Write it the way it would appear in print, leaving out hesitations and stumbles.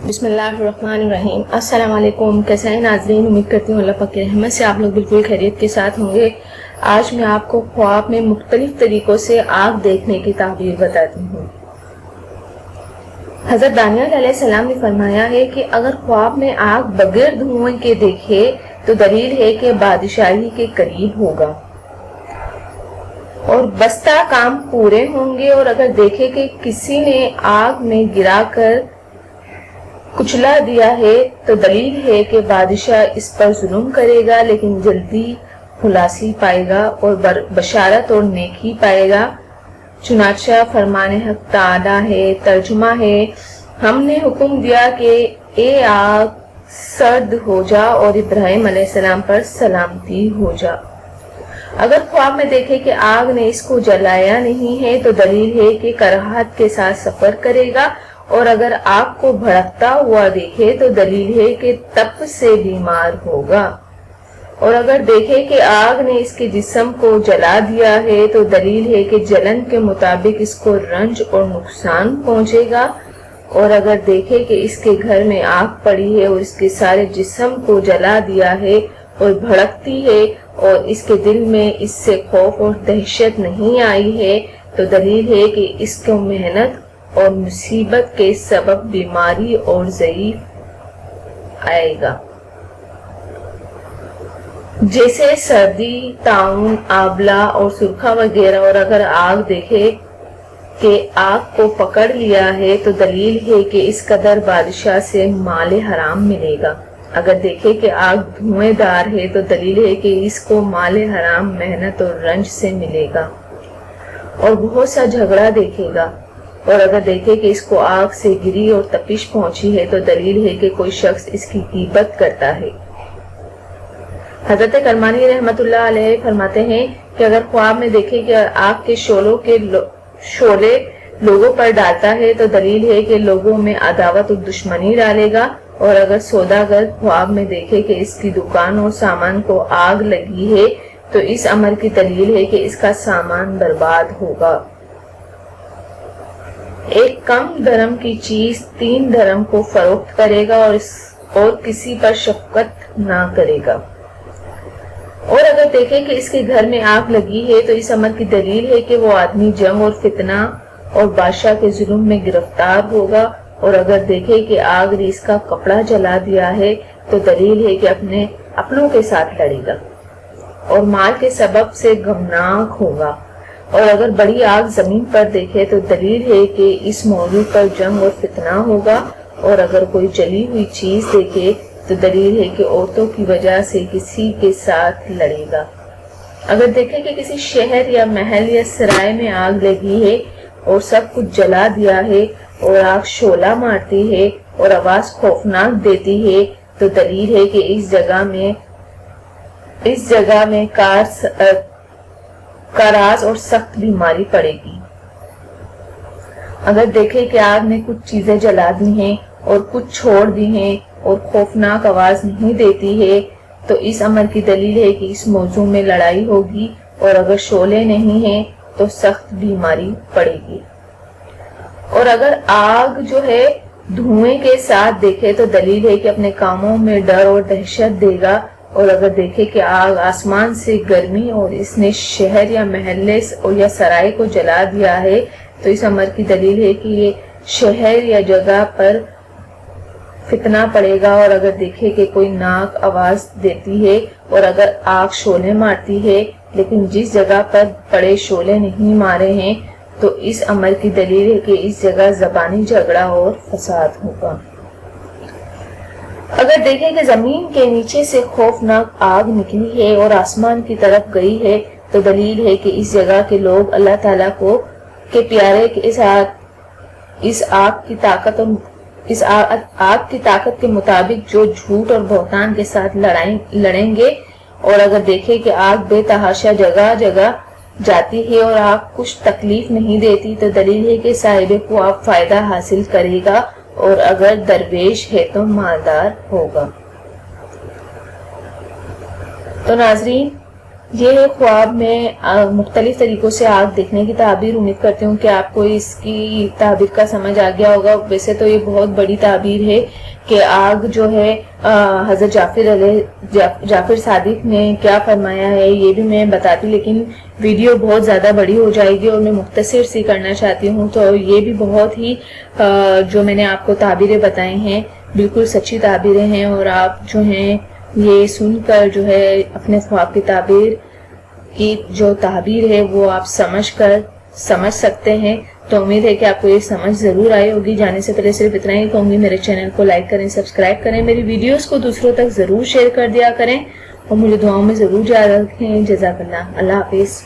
بسم اللہ الرحمن الرحیم۔ السلام علیکم، کیسے ہیں ناظرین؟ امید کرتی ہوں اللہ پاک کی رحمت سے آپ لوگ بالکل خیریت کے ساتھ ہوں گے۔ آج میں آپ کو خواب میں مختلف طریقوں سے آگ دیکھنے کی تعبیر بتاتی ہوں۔ حضرت دانیال علیہ السلام نے فرمایا ہے کہ اگر خواب میں آگ بغیر دھوئیں کے دیکھے تو دلیل ہے کہ بادشاہی کے قریب ہوگا اور بستہ کام پورے ہوں گے، اور اگر دیکھے کہ کسی نے آگ میں گرا کر کچلا دیا ہے تو دلیل ہے کہ بادشاہ اس پر ظلم کرے گا لیکن جلدی خلاصی پائے گا اور بشارت اور نیکی پائے گا۔ چنانچہ فرمان حق تعالی ہے، ترجمہ ہے، ہم نے حکم دیا کہ اے آگ سرد ہو جا اور ابراہیم علیہ السلام پر سلامتی ہو جا۔ اگر خواب میں دیکھے کہ آگ نے اس کو جلایا نہیں ہے تو دلیل ہے کہ کراہت کے ساتھ سفر کرے گا، اور اگر آگ کو بھڑکتا ہوا دیکھے تو دلیل ہے کہ تپ سے بیمار ہوگا، اور اگر دیکھے کہ آگ نے اس کے جسم کو جلا دیا ہے تو دلیل ہے کہ جلن کے مطابق اس کو رنج اور نقصان پہنچے گا، اور اگر دیکھے کہ اس کے گھر میں آگ پڑی ہے اور اس کے سارے جسم کو جلا دیا ہے اور بھڑکتی ہے اور اس کے دل میں اس سے خوف اور دہشت نہیں آئی ہے تو دلیل ہے کہ اس کو محنت اور مصیبت کے سبب بیماری اور ضعیف آئے گا، جیسے سردی، طاعون، آبلہ اور سرخا وغیرہ۔ اور اگر آگ دیکھے کہ آگ کو پکڑ لیا ہے تو دلیل ہے کہ اس قدر بادشاہ سے مال حرام ملے گا۔ اگر دیکھے کہ آگ دھوئیں دار ہے تو دلیل ہے کہ اس کو مال حرام محنت اور رنج سے ملے گا اور بہت سا جھگڑا دیکھے گا، اور اگر دیکھے کہ اس کو آگ سے گری اور تپش پہنچی ہے تو دلیل ہے کہ کوئی شخص اس کی غیبت کرتا ہے۔ حضرت کرمانی رحمت اللہ علیہ فرماتے ہیں کہ اگر خواب میں دیکھے کہ آگ کے شعلے لوگوں پر ڈالتا ہے تو دلیل ہے کہ لوگوں میں عداوت اور دشمنی ڈالے گا، اور اگر سوداگر خواب میں دیکھے کہ اس کی دکان اور سامان کو آگ لگی ہے تو اس امر کی دلیل ہے کہ اس کا سامان برباد ہوگا۔ ایک کم درم کی چیز 3 درم کو فروخت کرے گا اور کسی پر شفقت نہ کرے گا، اور اگر دیکھے کہ اس کے گھر میں آگ لگی ہے تو اس امر کی دلیل ہے کہ وہ آدمی جنگ اور فتنہ اور بادشاہ کے ظلم میں گرفتار ہوگا، اور اگر دیکھے کہ آگ نے اس کا کپڑا جلا دیا ہے تو دلیل ہے کہ اپنوں کے ساتھ لڑے گا اور مال کے سبب سے غمناک ہوگا، اور اگر بڑی آگ زمین پر دیکھے تو دلیل ہے کہ اس موضوع پر جنگ اور فتنہ ہوگا، اور اگر کوئی جلی ہوئی چیز دیکھے تو دلیل ہے کہ عورتوں کی وجہ سے کسی کے ساتھ لڑے گا۔ اگر دیکھے کہ کسی شہر یا محل یا سرائے میں آگ لگی ہے اور سب کچھ جلا دیا ہے اور آگ شعلہ مارتی ہے اور آواز خوفناک دیتی ہے تو دلیل ہے کہ اس جگہ میں کاراز اور سخت بیماری پڑے گی۔ اگر دیکھے کہ آگ نے کچھ چیزیں جلا دی ہیں اور کچھ چھوڑ دی ہیں اور خوفناک آواز نہیں دیتی ہے تو اس امر کی دلیل ہے کہ اس موضوع میں لڑائی ہوگی، اور اگر شعلے نہیں ہیں تو سخت بیماری پڑے گی۔ اور اگر آگ جو ہے دھوئیں کے ساتھ دیکھے تو دلیل ہے کہ اپنے کاموں میں ڈر اور دہشت دے گا، اور اگر دیکھے کہ آگ آسمان سے گرمی اور اس نے شہر یا محلے یا سرائے کو جلا دیا ہے تو اس امر کی دلیل ہے کہ یہ شہر یا جگہ پر فتنہ پڑے گا، اور اگر دیکھے کہ کوئی ناک آواز دیتی ہے اور اگر آگ شعلے مارتی ہے لیکن جس جگہ پر پڑے شعلے نہیں مارے ہیں تو اس امر کی دلیل ہے کہ اس جگہ زبانی جھگڑا اور فساد ہوگا۔ اگر دیکھیں کہ زمین کے نیچے سے خوفناک آگ نکلی ہے اور آسمان کی طرف گئی ہے تو دلیل ہے کہ اس جگہ کے لوگ اللہ تعالیٰ کے پیارے کے ساتھ اس آگ کی طاقت کے مطابق جو جھوٹ اور بہتان کے ساتھ لڑیں گے، اور اگر دیکھے کہ آگ بے تحاشا جگہ جگہ جاتی ہے اور آگ کچھ تکلیف نہیں دیتی تو دلیل ہے کہ صاحب کو آپ فائدہ حاصل کرے گا، اور اگر درویش ہے تو مالدار ہوگا۔ تو ناظرین، یہ ہے خواب میں مختلف طریقوں سے آگ دیکھنے کی تعبیر. امید کرتی ہوں کہ آپ کو اس کی تعبیر کا سمجھ آ گیا ہوگا. ویسے تو یہ بہت بڑی تعبیر ہے کہ آگ جو ہے حضرت جعفر صادق نے کیا فرمایا ہے یہ بھی میں بتاتی، لیکن ویڈیو بہت زیادہ بڑی ہو جائے گی اور میں مختصر سی کرنا چاہتی ہوں. تو یہ بھی بہت ہی جو میں نے آپ کو تعبیریں بتائی ہیں بالکل سچی تعبیریں ہیں، اور آپ جو ہیں یہ سن کر جو ہے اپنے خواب کی تعبیر کی جو تعبیر ہے وہ آپ سمجھ سکتے ہیں. تو امید ہے کہ آپ کو یہ سمجھ ضرور آئی ہوگی. جانے سے پہلے صرف اتنا ہی کہوں گی، میرے چینل کو لائک کریں، سبسکرائب کریں، میری ویڈیوز کو دوسروں تک ضرور شیئر کر دیا کریں اور مجھے دعاؤں میں ضرور یاد رکھیں. جزاک اللہ. اللہ حافظ.